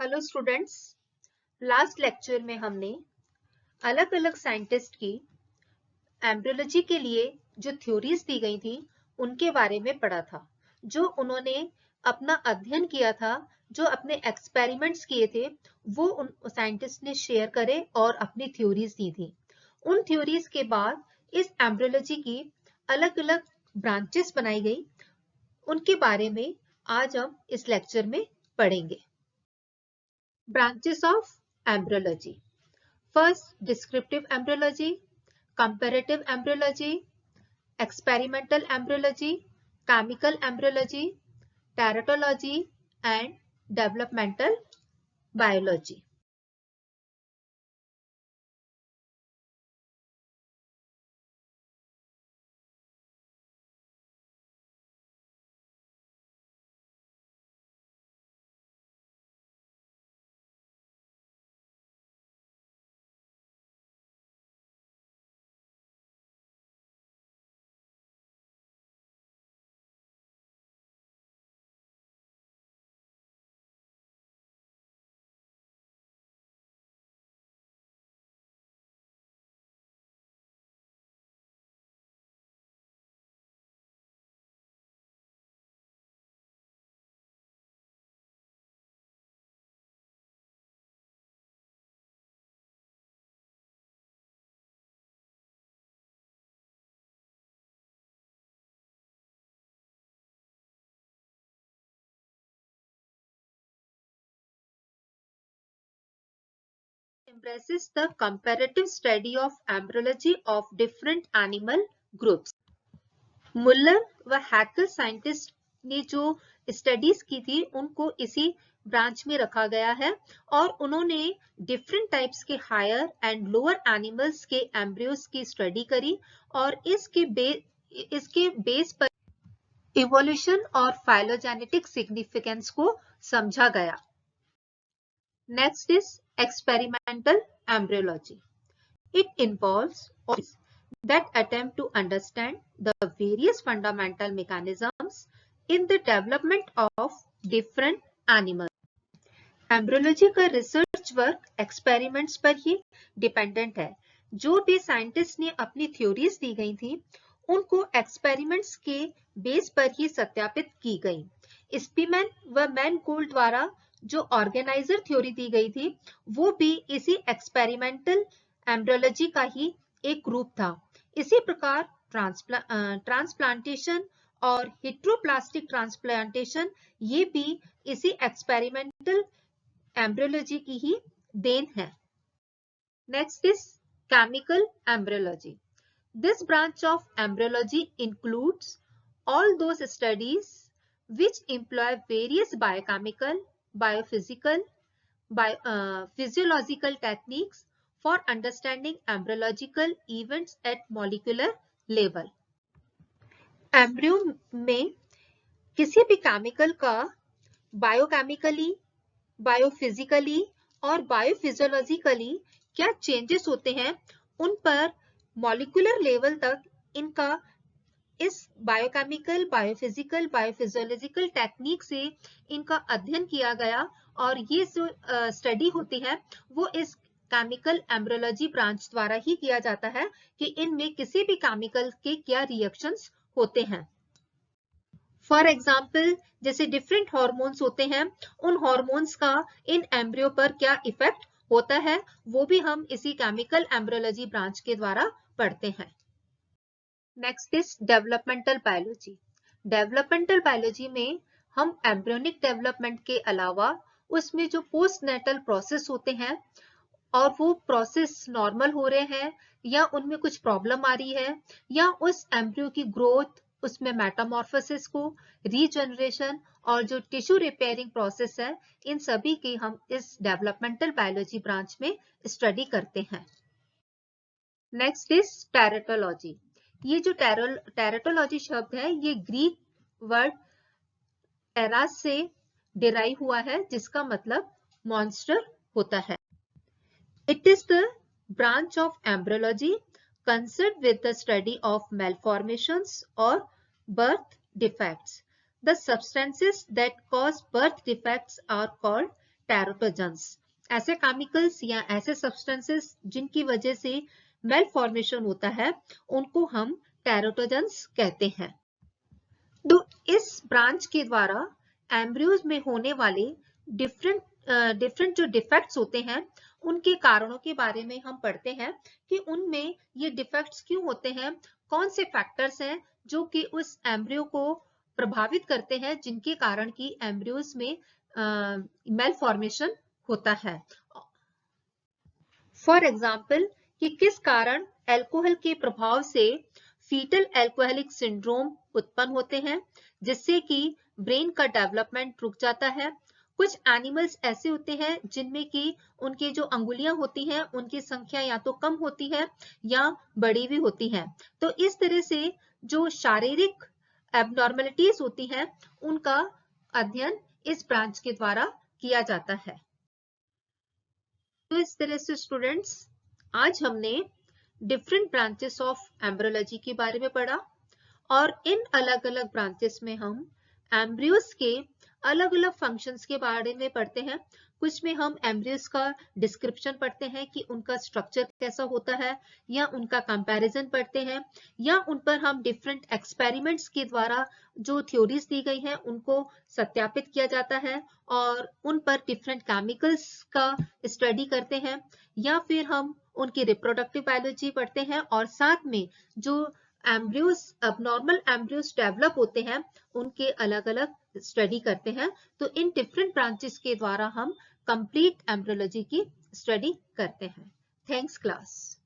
Hello students, last lecture में हमने अलग अलग साइंटिस्ट की एम्ब्रियोलॉजी के लिए जो थ्योरीज दी गई थी उनके बारे में पढ़ा था। जो उन्होंने अपना अध्ययन किया था, जो अपने एक्सपेरिमेंट्स किए थे, वो उन साइंटिस्ट ने शेयर करे और अपनी थ्योरीज दी थी। उन थ्योरीज के बाद इस एम्ब्रियोलॉजी की अलग अलग ब्रांचेस बनाई गई। उनके बारे में आज हम इस लेक्चर में पढ़ेंगे। Branches of embryology. First, descriptive embryology, comparative embryology, experimental embryology, chemical embryology, teratology, and developmental biology. Embraces the comparative study of embryology of different animal groups. Muller व हैकर साइंटिस्ट ने जो स्टडीज की थी उनको इसी branch में रखा गया है और उन्होंने डिफरेंट टाइप्स के हायर एंड लोअर एनिमल्स के एम्ब्रियोज की स्टडी करी और इसके बेस पर इवोल्यूशन और फाइलोजेनेटिक सिग्निफिकेंस को समझा गया। Next is experimental embryology. It involves that attempt to understand the various fundamental mechanisms in the development of different animals. Embryology का रिसर्च वर्क एक्सपेरिमेंट्स पर ही डिपेंडेंट है। जो भी साइंटिस्ट ने अपनी थ्योरीज दी गई थी उनको एक्सपेरिमेंट्स के बेस पर ही सत्यापित की गई। स्पीमैन व मैनगोल्ड द्वारा जो ऑर्गेनाइजर थ्योरी दी गई थी वो भी इसी एक्सपेरिमेंटल एम्ब्रियोलॉजी का ही एक रूप था। इसी प्रकार ट्रांसप्लांटेशन और हिट्रोप्लास्टिक ट्रांसप्लांटेशन ये भी इसी एक्सपेरिमेंटल एम्ब्रियोलॉजी की ही देन है। Next is chemical embryology. This branch of embryology includes all those studies which employ various biochemical, biophysical, physiological techniques for understanding embryological events at molecular level. Embryo में किसी भी chemical का biochemically, बायोफिजिकली और बायोफिजियोलॉजिकली क्या changes होते हैं उन पर मॉलिक्यूलर लेवल तक इनका इस बायोकेमिकल, बायोफिजिकल, बायोफिजियोलॉजिकल टेक्निक से इनका अध्ययन किया गया और ये जो स्टडी होती है वो इस केमिकल एम्ब्रियोलॉजी ब्रांच द्वारा ही किया जाता है कि इनमें किसी भी केमिकल के क्या रिएक्शंस होते हैं। फॉर एग्जाम्पल जैसे डिफरेंट हॉर्मोन्स होते हैं, उन हॉर्मोन्स का इन एम्ब्रियो पर क्या इफेक्ट होता है वो भी हम इसी केमिकल एम्ब्रियोलॉजी ब्रांच के द्वारा पढ़ते हैं। Next is developmental biology. Developmental biology में हम एम्ब्रियोनिक डेवलपमेंट के अलावा उसमें जो पोस्टनेटल प्रोसेस होते हैं और वो प्रोसेस नॉर्मल हो रहे हैं या उनमें कुछ प्रॉब्लम आ रही है या उस एम्ब्रियो की ग्रोथ, उसमें मेटामॉर्फोसिस को, रीजनरेशन और जो टिश्यू रिपेयरिंग प्रोसेस है, इन सभी की हम इस डेवलपमेंटल बायोलॉजी ब्रांच में स्टडी करते हैं। Next is teratology. ये जो टेरेटोलॉजी शब्द है ये ग्रीक वर्ड टेरास से डिराइव हुआ है जिसका मतलब मॉन्स्टर होता है। It is the branch of embryology concerned with the study of malformations or birth defects. The substances that cause birth defects are called टेरोटोजन्स। ऐसे केमिकल्स या ऐसे सब्सटेंसेस जिनकी वजह से मेल फॉर्मेशन होता है उनको हम टेरोटोजन्स कहते हैं। तो इस ब्रांच के द्वारा एम्ब्रियोज में होने वाले डिफरेंट जो डिफेक्ट्स होते हैं उनके कारणों के बारे में हम पढ़ते हैं कि उनमें ये डिफेक्ट्स क्यों होते हैं, कौन से फैक्टर्स हैं जो कि उस एम्ब्रियो को प्रभावित करते हैं जिनके कारण की एम्ब्रियोज में मेल फॉर्मेशन होता है। फॉर एग्जाम्पल कि किस कारण अल्कोहल के प्रभाव से फीटल अल्कोहलिक सिंड्रोम उत्पन्न होते हैं जिससे कि ब्रेन का डेवलपमेंट रुक जाता है। कुछ एनिमल्स ऐसे होते हैं जिनमें कि उनकी जो अंगुलियां होती हैं उनकी संख्या या तो कम होती है या बड़ी भी होती है। तो इस तरह से जो शारीरिक एबनॉर्मलिटीज होती हैं उनका अध्ययन इस ब्रांच के द्वारा किया जाता है। तो इस तरह से स्टूडेंट्स आज हमने डिफरेंट ब्रांचेस ऑफ एम्ब्रियोलॉजी के बारे में पढ़ा और इन अलग अलग ब्रांचेस में हम एम्ब्रियोज के अलग अलग फंक्शंस के बारे में पढ़ते हैं। कुछ में हम एम्ब्रियोज का डिस्क्रिप्शन पढ़ते हैं कि उनका स्ट्रक्चर कैसा होता है या उनका कंपैरिजन पढ़ते हैं या उन पर हम डिफरेंट एक्सपेरिमेंट्स के द्वारा जो थ्योरीज दी गई हैं उनको सत्यापित किया जाता है और उन पर डिफरेंट केमिकल्स का स्टडी करते हैं या फिर हम उनकी रिप्रोडक्टिव बायोलॉजी पढ़ते हैं और साथ में जो एम्ब्रियोज अबनॉर्मल एम्ब्रियोज डेवलप होते हैं उनके अलग अलग स्टडी करते हैं। तो इन डिफरेंट ब्रांचेस के द्वारा हम कंप्लीट एम्ब्रियोलॉजी की स्टडी करते हैं। Thanks class.